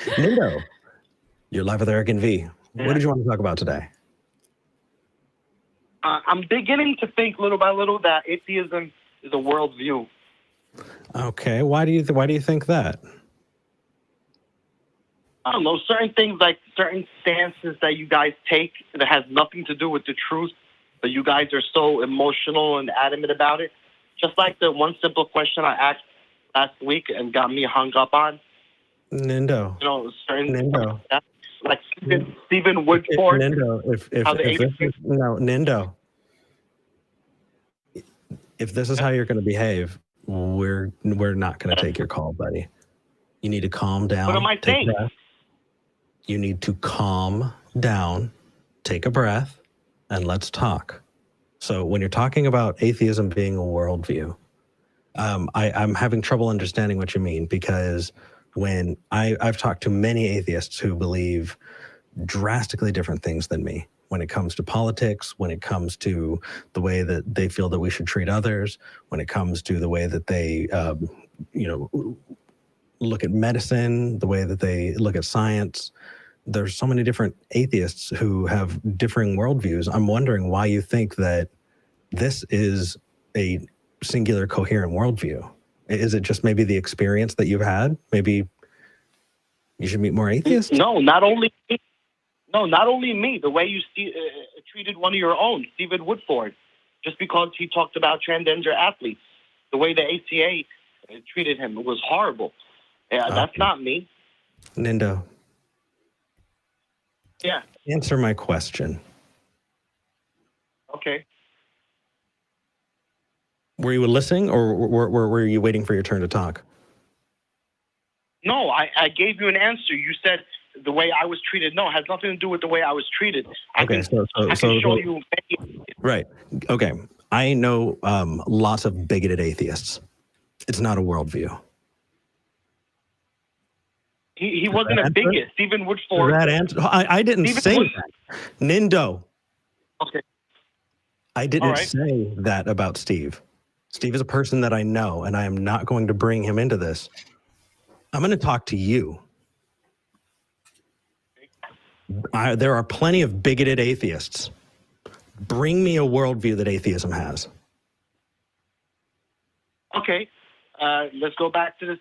Nindo, you're live with Eric and V. What did you want to talk about today? I'm beginning to think little by little that atheism is a worldview. Okay, why do you think that? I don't know, certain things like certain stances that you guys take that has nothing to do with the truth, but you guys are so emotional and adamant about it. Just like the one simple question I asked last week and got me hung up on. Nindo. You know, certain Nindo. like Stephen Woodford. Nindo, Nindo. If this is how you're going to behave, we're not going to take your call, buddy. You need to calm down. What am I saying? You need to calm down, take a breath, and let's talk. So when you're talking about atheism being a worldview, I'm having trouble understanding what you mean, because when I've talked to many atheists who believe drastically different things than me when it comes to politics, when it comes to the way that they feel that we should treat others, when it comes to the way that they, look at medicine, the way that they look at science. There's so many different atheists who have differing worldviews. I'm wondering why you think that this is a singular, coherent worldview. Is it just maybe the experience that you've had? Maybe you should meet more atheists? No, not only me. The way you treated one of your own, Stephen Woodford, just because he talked about transgender athletes. The way the ACA treated him was horrible. Yeah, that's not me. Nindo. Yeah. Answer my question. Okay. Were you listening, or were you waiting for your turn to talk? No, I gave you an answer. You said the way I was treated. No, it has nothing to do with the way I was treated. I can show you. Right. Okay. I know lots of bigoted atheists. It's not a worldview. He wasn't a bigot. Stephen Woodford. That answer. I didn't say that. Nindo. Okay. I didn't say that about Steve. Steve is a person that I know, and I am not going to bring him into this. I'm going to talk to you. There are plenty of bigoted atheists. Bring me a worldview that atheism has. Okay. Let's go back to this,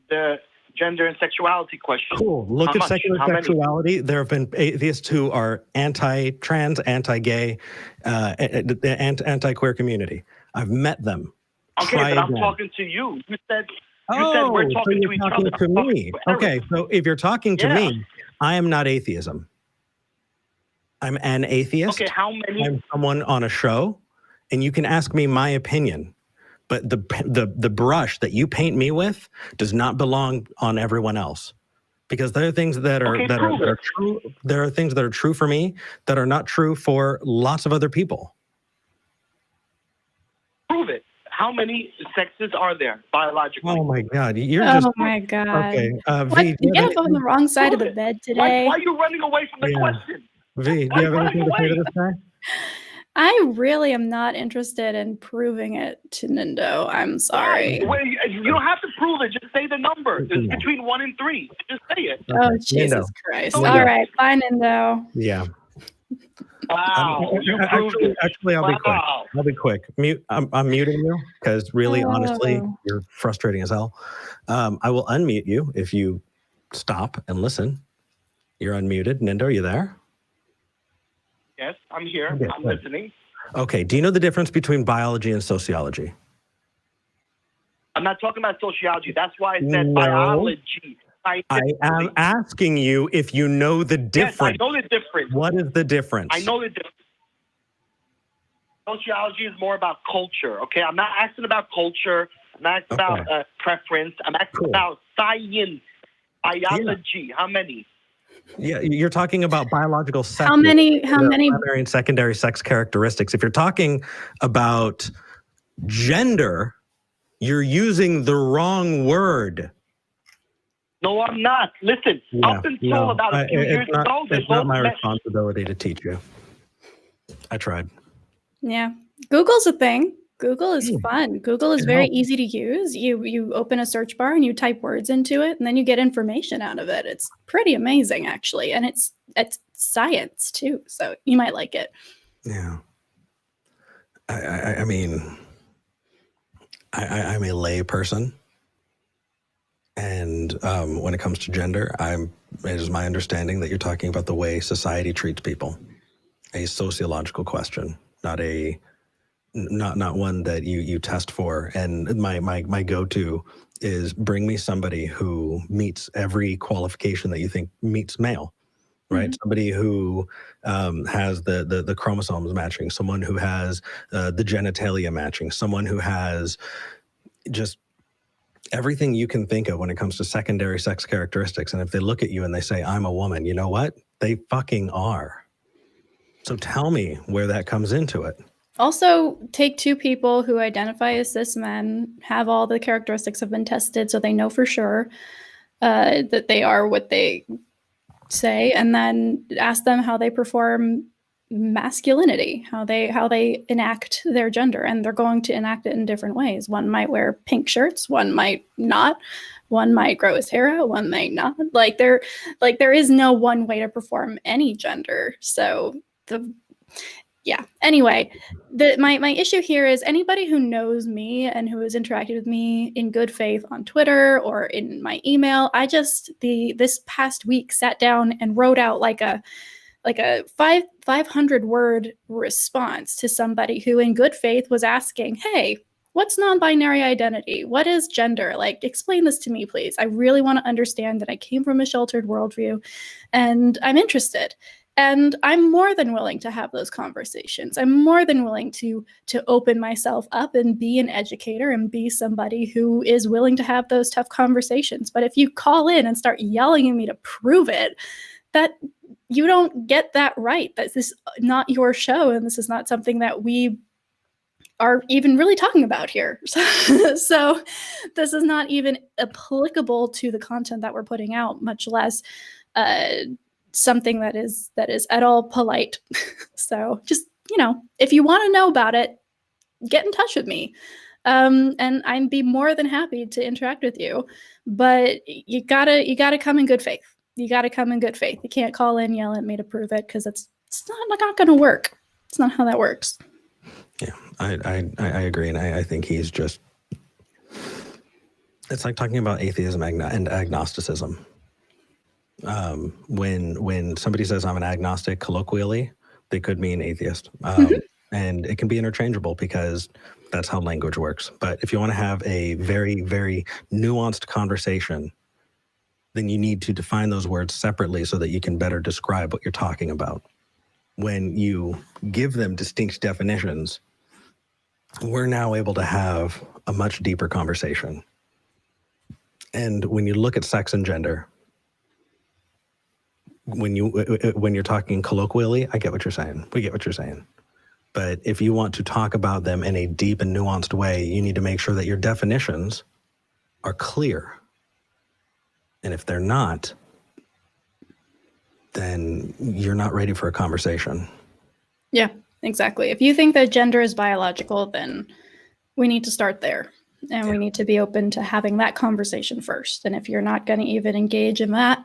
the gender and sexuality question. Cool. Look at secular sexuality. There have been atheists who are anti-trans, anti-gay, anti-queer community. I've met them. Okay, but I'm talking to you. You said we're talking to each other. To me. Okay, so if you're talking to me, I am not atheism. I'm an atheist. Okay, how many? I'm someone on a show, and you can ask me my opinion. But the brush that you paint me with does not belong on everyone else, because there are things that are true. There are things that are true for me that are not true for lots of other people. Prove it. How many sexes are there biologically? Oh my God! My God! Okay. V, you get up on the wrong side of the bed today. Why are you running away from the question? V, do you have anything to say to this guy? I really am not interested in proving it to Nindo. I'm sorry. Wait, you don't have to prove it. Just say the number. It's between 1 and 3. Just say it. Oh, Jesus Christ. All right. Bye, Nindo. Yeah. Wow. Actually, I'll be quick. I'll be quick. I'm muting you because really, honestly, you're frustrating as hell. I will unmute you if you stop and listen. You're unmuted. Nindo, are you there? Yes, I'm here. Okay, I'm listening. Okay. Do you know the difference between biology and sociology? I'm not talking about sociology. That's why I said biology. I am asking you if you know the difference. Yes, I know the difference. What is the difference? I know the difference. Sociology is more about culture, okay? I'm not asking about culture. I'm not asking about preference. I'm asking about science, biology. Yeah. How many? Yeah, you're talking about biological sex. How many primary and secondary sex characteristics? If you're talking about gender, you're using the wrong word. No, I'm not. Listen, up until about a few years ago, it's not my responsibility to teach you. I tried. Yeah. Google's a thing. Google is fun. Google is It very helps. easy to use. You open a search bar and you type words into it, and then you get information out of it. It's pretty amazing, actually, and it's science too, so you might like it. Yeah. I mean, I'm a lay person, and when it comes to gender, it is my understanding that you're talking about the way society treats people, a sociological question, not one that you test for. And my go-to is bring me somebody who meets every qualification that you think meets male, right? Mhm. Somebody who has the chromosomes matching, someone who has the genitalia matching, someone who has just everything you can think of when it comes to secondary sex characteristics. And if they look at you and they say, I'm a woman, you know what? They fucking are. So tell me where that comes into it. Also, take two people who identify as cis men, have all the characteristics have been tested, so they know for sure that they are what they say, and then ask them how they perform masculinity, how they enact their gender, and they're going to enact it in different ways. One might wear pink shirts, one might not, one might grow his hair out, one might not. There is no one way to perform any gender. So anyway, my issue here is anybody who knows me and who has interacted with me in good faith on Twitter or in my email, I just this past week sat down and wrote out like a 500 word response to somebody who in good faith was asking, hey, what's non-binary identity? What is gender? Like, explain this to me, please. I really want to understand that. I came from a sheltered worldview and I'm interested. And I'm more than willing to have those conversations. I'm more than willing to open myself up and be an educator and be somebody who is willing to have those tough conversations. But if you call in and start yelling at me to prove it, that you don't get that right. That this is not your show, and this is not something that we are even really talking about here. So this is not even applicable to the content that we're putting out, much less something that is at all polite. So just, if you want to know about it, get in touch with me. And I'd be more than happy to interact with you. But you gotta come in good faith. You gotta come in good faith. You can't call in, yell at me to prove it, because it's not gonna work. It's not how that works. Yeah, I agree. And I think he's just, it's like talking about atheism and agnosticism. When somebody says I'm an agnostic, colloquially, they could mean atheist. And it can be interchangeable because that's how language works. But if you want to have a very, very nuanced conversation, then you need to define those words separately so that you can better describe what you're talking about. When you give them distinct definitions, we're now able to have a much deeper conversation. And when you look at sex and gender, when you're talking colloquially, I get what you're saying. We get what you're saying. But if you want to talk about them in a deep and nuanced way, you need to make sure that your definitions are clear. And if they're not, then you're not ready for a conversation. Yeah, exactly. If you think that gender is biological, then we need to start there. And we need to be open to having that conversation first. And if you're not going to even engage in that,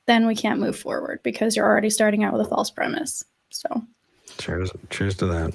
then we can't move forward because you're already starting out with a false premise. So cheers to that.